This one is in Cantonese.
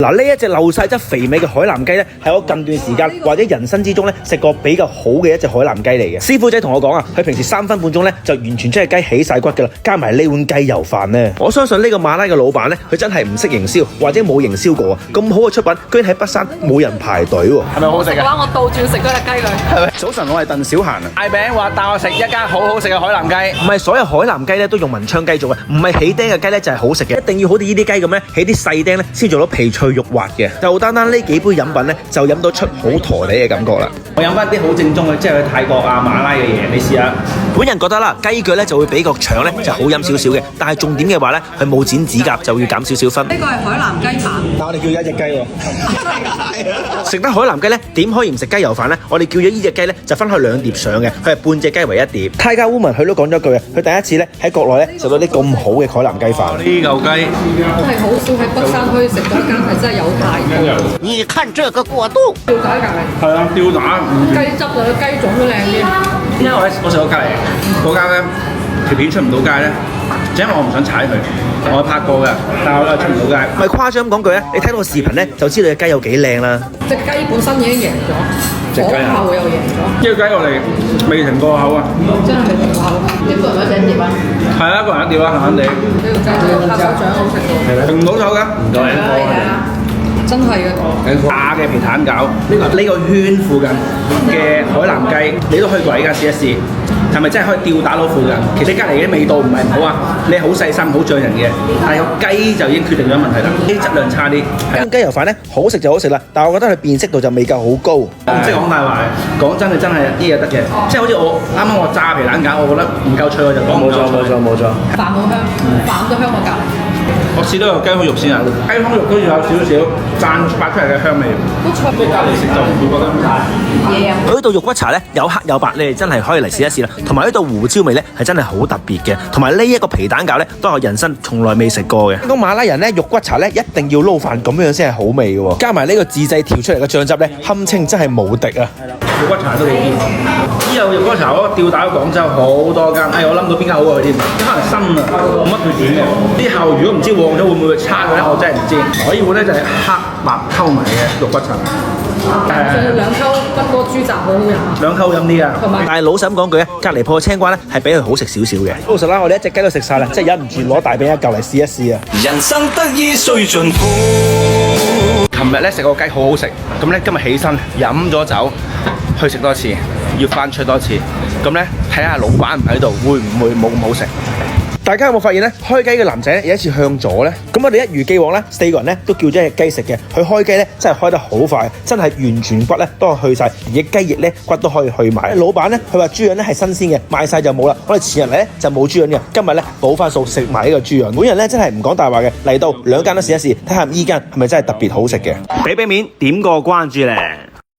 嗱，呢一隻漏晒質肥美嘅海南雞咧，係我近段時間或者人生之中咧食過比較好嘅一隻海南雞嚟嘅。師傅仔同我講啊，佢平時3分半鐘咧就完全將隻雞起晒骨噶啦，加埋呢碗雞油飯咧，我相信呢個馬拉嘅老闆咧，佢真係唔識營銷或者冇營銷過啊！咁好嘅出品，居然喺北山冇人排隊喎，係咪好食嘅話我倒轉食嗰隻雞佢。係咪？早晨，我係鄧小閒啊。嗌餅話帶我食一間好好食嘅海南雞。唔係所有海南雞咧都用文昌雞做嘅，唔係起釘嘅雞咧就係好食嘅，一定要好似呢啲雞咁咧起啲細釘咧先做到皮脆肉滑嘅。就單單呢幾杯飲品咧，就飲到出好陀地嘅感覺啦。我飲翻啲好正宗嘅，即係去泰國啊馬拉嘅嘢，你試下。本人覺得啦，雞腳咧就會比個腸咧就好飲少少嘅，但係重點嘅話咧，佢冇剪指甲就要減少少分。呢個係海南雞飯，但我哋叫咗一隻雞喎。食得海南雞咧，點可以唔食雞油飯咧？我哋叫咗呢隻雞咧，就分開2碟上嘅，佢係半隻雞為1碟。泰家 woman 佢都講咗句啊，佢第一次咧喺國內咧食到啲咁好嘅海南雞飯。呢嚿雞真係好少喺北山區食到一間係真係有牌嘅。你看這個過渡，吊打隔離，係啊，吊打雞汁啊，雞種都靚啲。因為我食過隔離嗰間咧，條片出唔到街咧，就因為我唔想踩佢，我拍過嘅，但係我又出唔到街。咪誇張咁講句咧，你睇到個視頻咧就知道隻雞有幾靚啦。隻雞本身已經贏咗，火候又贏咗。呢個雞我哋未停過口啊！真係未停過口。一個人一隻碟啊？係啊，一個人一碟啦，閒閒地。呢個雞對拍手掌好食到。停唔到手㗎，唔該。係啊，真係嘅。炸嘅皮蛋餃，呢個圈附近嘅海南雞，你都可以過嚟依家試一試，係咪真係可以吊打到附近？其實隔離嘅味道唔係唔好啊，你好細心好匠人嘅，但係個雞就已經決定咗問題啦，啲質量差啲。間雞油飯咧好食就好食啦，但係我覺得佢辨識度就未夠好高。唔識講大話，講真係真係啲嘢得嘅，即係好似我啱啱我炸皮蛋餃，我覺得唔夠脆我就講唔夠脆。冇錯。飯好香，飯都香過隔離。我試到個雞胸肉先啊，雞胸肉都要有少少灒發出嚟嘅香味，都脆。你隔離食就唔會覺得咁大。嘢啊！佢呢度肉骨茶咧有黑有白，你哋真係可以嚟試一試啦。同埋呢度胡椒味咧係真係好特別嘅，同埋呢一個皮蛋餃咧都係我人生從來未食過嘅。講馬拉人咧肉骨茶咧一定要撈飯咁樣先係好味嘅喎，加埋呢個自製調出嚟嘅醬汁咧，堪稱真係無敵啊！肉骨茶都幾堅，之後肉骨茶嗰個吊打咗廣州好多間，我諗到邊間好過佢添，可能新啊，冇乜缺點嘅。之後如果唔知旺咗會唔會差嘅咧，我真係唔知。我呢碗咧就係黑白溝埋嘅肉骨茶，仲有2溝北哥豬雜好好飲啊2溝飲啲啊。同埋但係老實咁講句咧，隔離鋪嘅青瓜咧係比佢好食少少嘅。老實啦，我哋一隻雞都食晒啦，真係忍唔住攞大餅一嚿嚟試一試啊！人生得意須盡歡。琴日咧食個雞好好食，咁咧今日起身飲咗酒，去食多次，要翻出多次，咁咧睇下老闆唔喺度，會唔會冇咁好食？大家有冇發現咧？開雞嘅男仔有一次向左咧，咁我哋一如既往咧，4個人咧都叫咗隻雞食嘅。佢開雞咧真係開得好快，真係完全骨咧都係去晒，而隻雞翼咧骨都可以去埋。老闆咧佢話豬潤咧係新鮮嘅，賣晒就冇啦。我哋前日嚟咧就冇豬潤嘅，今日咧補翻數食埋呢個豬潤。每人咧真係唔講大話嘅，嚟到2間都試一試，睇下依間係咪真係特別好食嘅。俾面點個關注咧！